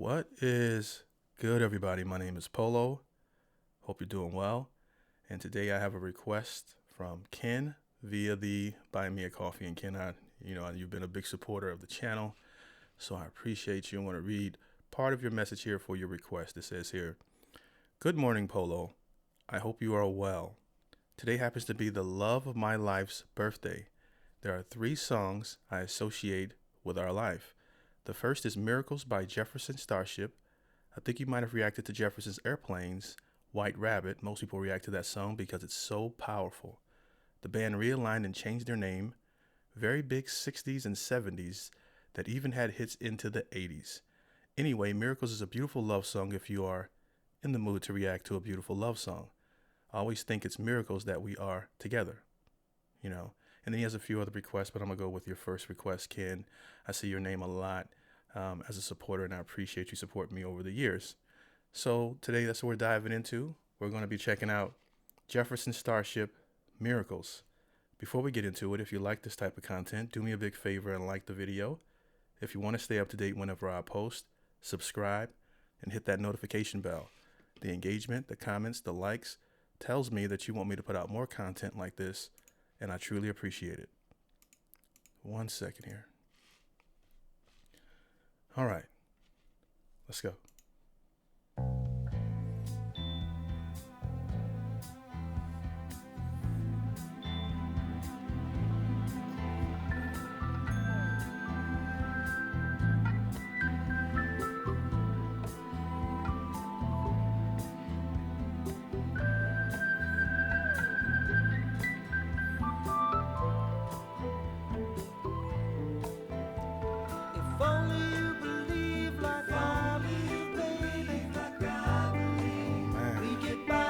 What is good, everybody? My name is Polo. Hope you're doing well. And today I have a request from Ken via the Buy Me a Coffee. And Ken, you've been a big supporter of the channel, so I appreciate you. I want to read part of your message here for your request. It says here, "Good morning, Polo. I hope you are well. Today happens to be the love of my life's birthday. There are three songs I associate with our life. The first is Miracles by Jefferson Starship. I think you might have reacted to Jefferson's Airplanes, White Rabbit. Most people react to that song because it's so powerful. The band realigned and changed their name. Very big 60s and 70s that even had hits into the 80s. Anyway, Miracles is a beautiful love song if you are in the mood to react to a beautiful love song. I always think it's miracles that we are together, you know. And then he has a few other requests, but I'm going to go with your first request, Ken. I see your name a lot as a supporter, and I appreciate you supporting me over the years. So today, that's what we're diving into. We're going to be checking out Jefferson Starship, Miracles. Before we get into it, if you like this type of content, do me a big favor and like the video. If you want to stay up to date whenever I post, subscribe and hit that notification bell. The engagement, the comments, the likes tells me that you want me to put out more content like this, and I truly appreciate it. 1 second here. All right, let's go. If only you believe like I believe, baby, like I believe, we get by.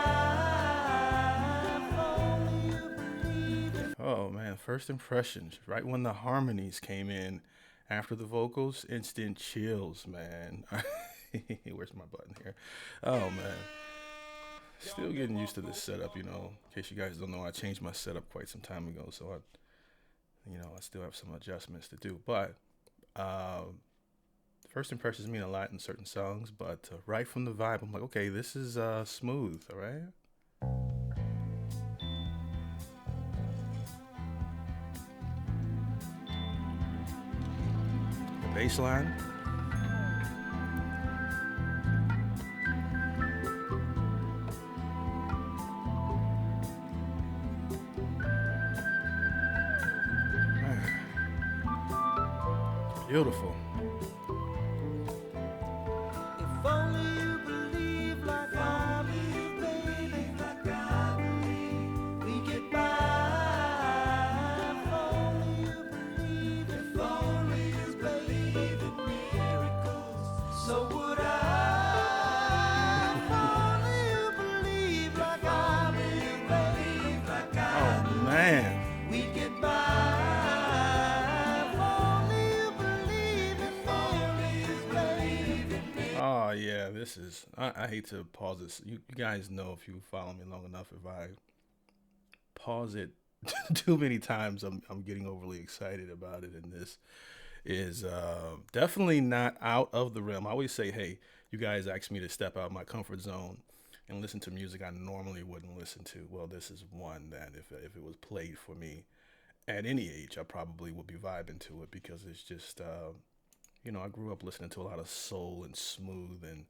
If only you believe it. Oh man, first impressions. Right when the harmonies came in after the vocals, instant chills, man. Where's my button here? Oh man. Still getting used to this setup, In case you guys don't know, I changed my setup quite some time ago, so I still have some adjustments to do. But first impressions mean a lot in certain songs, but right from the vibe, I'm like, okay, this is smooth, all right? The bass line. Beautiful. If only you believe like I believe, baby, like I believe, we get by. If only you believe, if only you believe in miracles, so would I. If only you believe like I believe, baby, like I Oh man. we get by. If only you believe, if only you believe in me. Oh yeah, this is. I hate to pause this. You guys know if you follow me long enough, if I pause it too many times, I'm getting overly excited about it, and this is definitely not out of the realm. I always say, hey, you guys ask me to step out of my comfort zone and listen to music I normally wouldn't listen to. Well, this is one that if it was played for me at any age, I probably would be vibing to it because it's just, I grew up listening to a lot of soul and smooth, and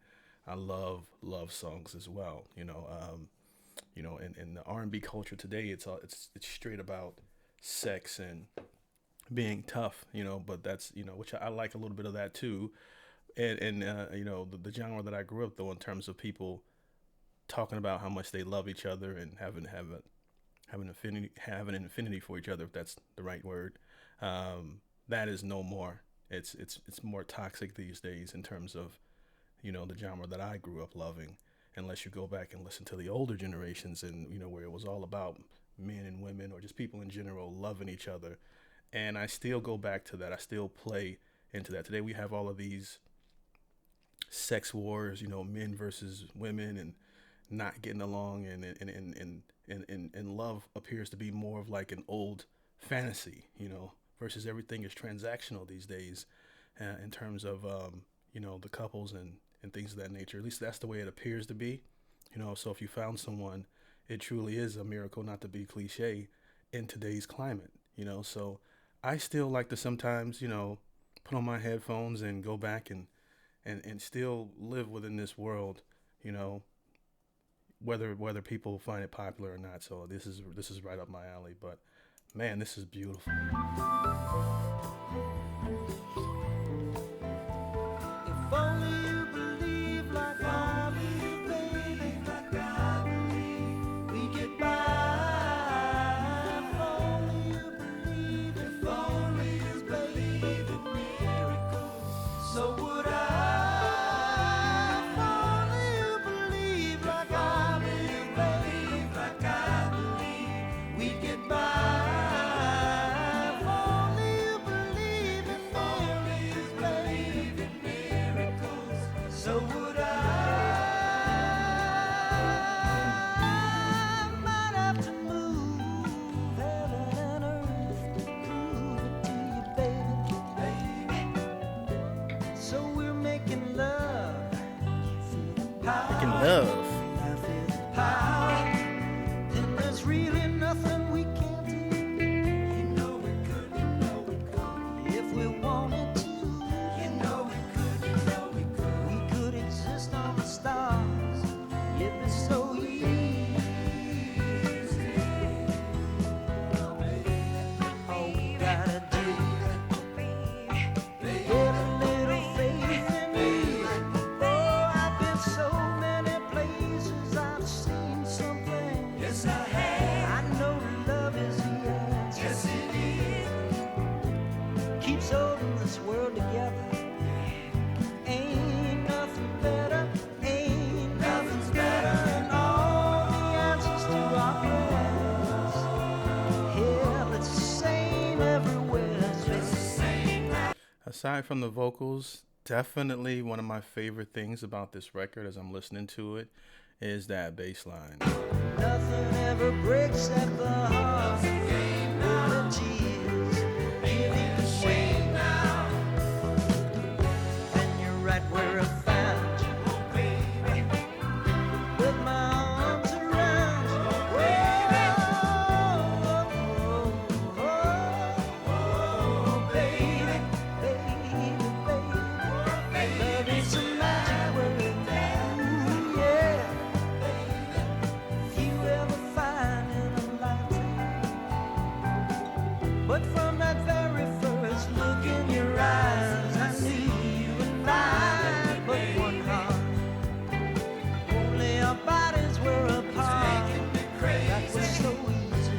I love songs as well. In the R&B culture today, it's straight about sex and being tough, but that's, which I like a little bit of that too. And the genre that I grew up though, in terms of people talking about how much they love each other and have an infinity for each other, if that's the right word. That is no more. It's more toxic these days in terms of, the genre that I grew up loving. Unless you go back and listen to the older generations, and where it was all about men and women or just people in general loving each other. And I still go back to that. I still play into that. Today we have all of these sex wars, men versus women and not getting along, and love appears to be more of like an old fantasy, versus everything is transactional these days, in terms of the couples and things of that nature. At least that's the way it appears to be. So if you found someone, it truly is a miracle, not to be cliche, in today's climate. So I still like to sometimes, put on my headphones and go back and still live within this world, you know, whether people find it popular or not. So this is right up my alley. But man, this is beautiful. If only you believe like I believe, baby, like I believe, we get by. If only you believe, if only you believe in miracles, so would I. If only you believe like I believe, baby, like I believe, we get by. If only you believe in miracles, so would I. Might have to move heaven and earth to prove it to you, baby. So we're making love. Making love. I feel the power. And there's really nothing we can't do. You know we could. If we wanted to. You know we could exist on the stars. It'd be so easy. All we gotta do is get a little faith in me. Oh, I've been so many places, I've seen something. Yes, I have. I know love is the answer. Yes, it is. Keeps holding this world together. Ain't nothing better. Ain't nothing's better. And all the answers to our prayers. Hell, it's the same everywhere. It's the same. Aside from the vocals, definitely one of my favorite things about this record as I'm listening to it is that bass line. Nothing ever breaks at the heart. All it is, giving away now. And you're right where I found you, baby. With my arms around you, baby, baby, baby. Love is a magic word, ooh, yeah. You ever find in a lifetime. But from that very first look in your eyes, I knew you and I but one heart. Only our bodies were apart. That was so easy,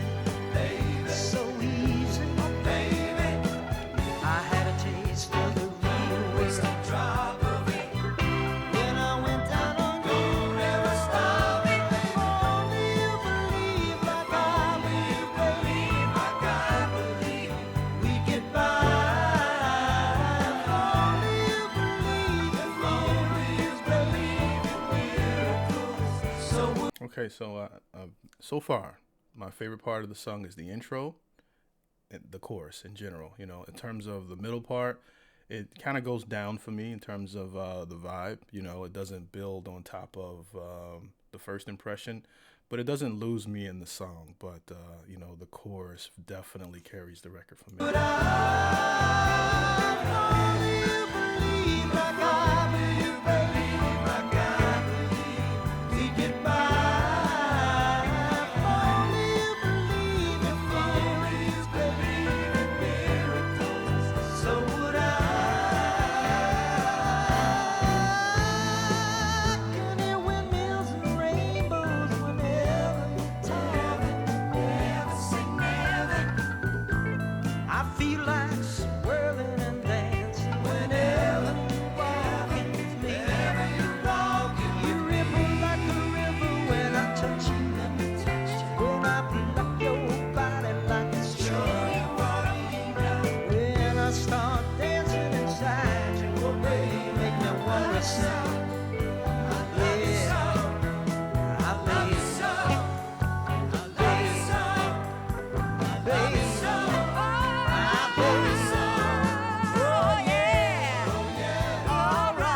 so easy. I had a taste of the real world. When I went down on you, never stop. If only you believe like I believe, we get by. If only you believe in miracles, so would Okay, so far, my favorite part of the song is the intro and the chorus in general. In terms of the middle part, it kind of goes down for me in terms of the vibe. It doesn't build on top of the first impression, but it doesn't lose me in the song. But the chorus definitely carries the record for me. But if only you believe like I believe, like I believe, we get by. If only you believe in miracles, so would I. Can hear windmills and rainbows whenever you tell me, never say never. I feel like swirling and dancing whenever you're walking with me. You ripple like a river when I touch you. When I pluck your body like a string. When I start dancing inside you, oh baby, make me wanna sing. All right.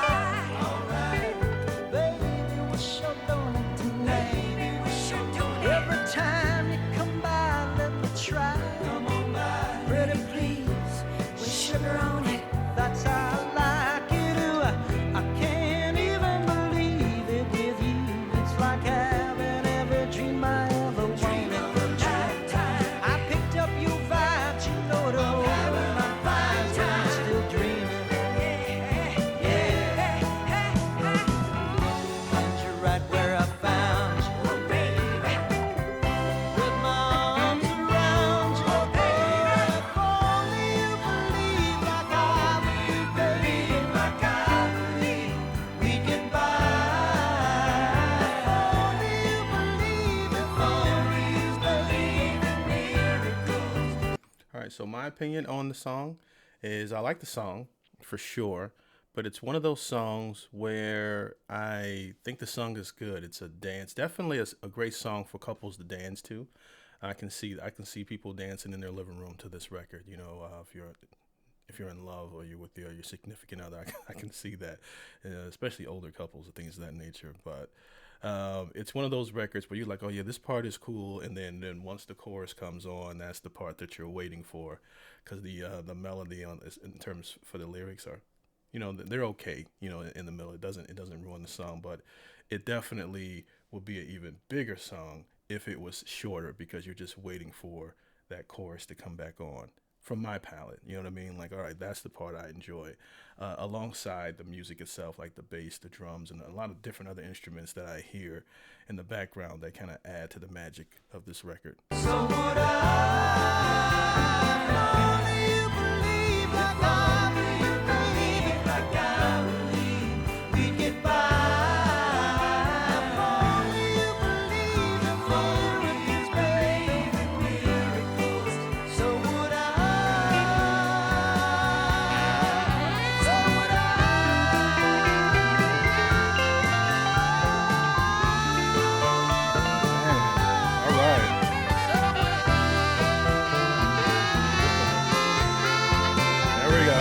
So my opinion on the song is I like the song for sure, but it's one of those songs where I think the song is good. It's a dance, definitely a great song for couples to dance to. I can see people dancing in their living room to this record. If you're in love or you're with your significant other, I can see that, especially older couples and things of that nature. But it's one of those records where you're like, oh yeah, this part is cool, and then once the chorus comes on, that's the part that you're waiting for, because the melody on this in terms for the lyrics are, they're okay, in the middle. It doesn't ruin the song, but it definitely would be an even bigger song if it was shorter because you're just waiting for that chorus to come back on from my palette. You know what I mean? Like, all right, that's the part I enjoy, alongside the music itself, like the bass, the drums, and a lot of different other instruments that I hear in the background that kind of add to the magic of this record. So would I only believe like I believe, baby, like I believe we'd get by. If only you believe in miracles, baby, miracles. So would I. So would All right. There we go.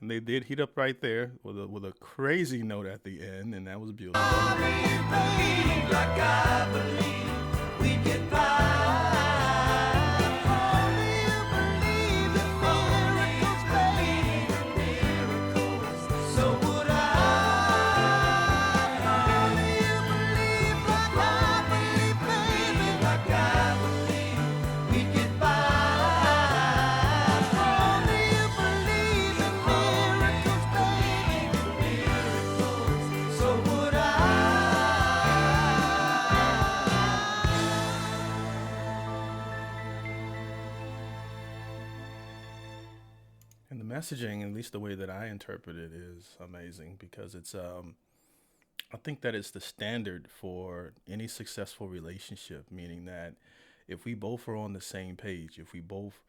And they did heat up right there with a crazy note at the end, and that was beautiful. believe like I believe we'd get by. Only you believe in miracles, baby, miracles. So would I. Only you believe like I believe, baby, like I believe we'd get by. Only you believe in miracles, baby, miracles. So would I. And the messaging, at least the way that I interpret it, is amazing because I think that it's the standard for any successful relationship, meaning that if we both are on the same page, if we both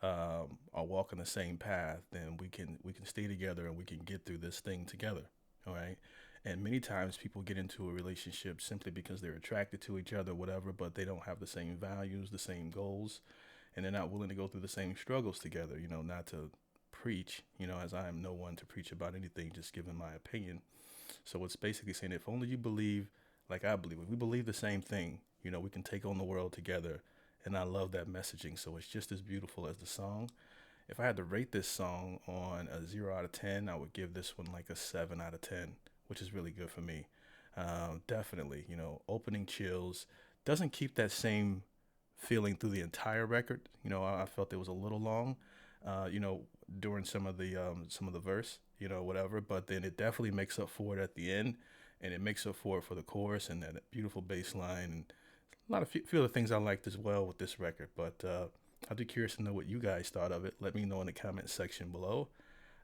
are walking the same path, then we can stay together and we can get through this thing together. All right. And many times people get into a relationship simply because they're attracted to each other, whatever, but they don't have the same values, the same goals, and they're not willing to go through the same struggles together. Not to preach, as I am no one to preach about anything, just giving my opinion. So it's basically saying if only you believe like I believe, if we believe the same thing, we can take on the world together. And I love that messaging. So it's just as beautiful as the song. If I had to rate this song on a 0 out of 10, I would give this one like a 7 out of 10, which is really good for me. Definitely, opening chills. Doesn't keep that same feeling through the entire record. I felt it was a little long, during some of the verse, whatever. But then it definitely makes up for it at the end, and it makes up for it for the chorus and that beautiful bass line and a lot of few other things I liked as well with this record. But I'd be curious to know what you guys thought of it. Let me know in the comment section below.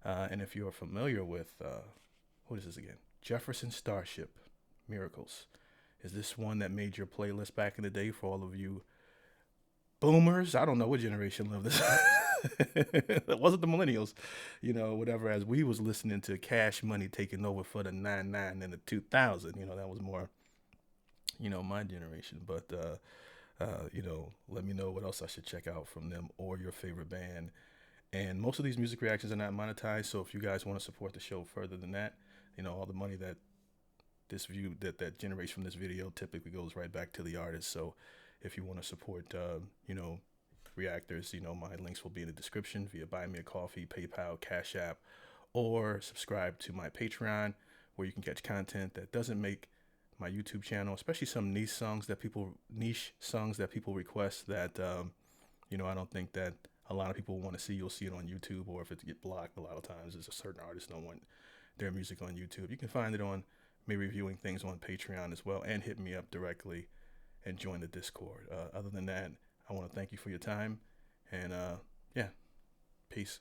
And if you're familiar with what is this again? Jefferson Starship, Miracles. Is this one that made your playlist back in the day for all of you boomers? I don't know what generation lived this. That wasn't the millennials, whatever. As we was listening to Cash Money taking over for the 99 and the 2000, that was more, my generation. But let me know what else I should check out from them or your favorite band. And most of these music reactions are not monetized, so if you guys want to support the show further than that, all the money that that generates from this video typically goes right back to the artist. So if you want to support reactors, my links will be in the description via Buy Me a Coffee, PayPal, Cash App, or subscribe to my Patreon, where you can catch content that doesn't make my YouTube channel, especially some niche songs that people request that I don't think that a lot of people want to see. You'll see it on YouTube, or if it get blocked, a lot of times there's a certain artist don't want their music on YouTube. You can find it on me reviewing things on Patreon as well, and hit me up directly and join the Discord. Other than that, I want to thank you for your time, and yeah, Peace.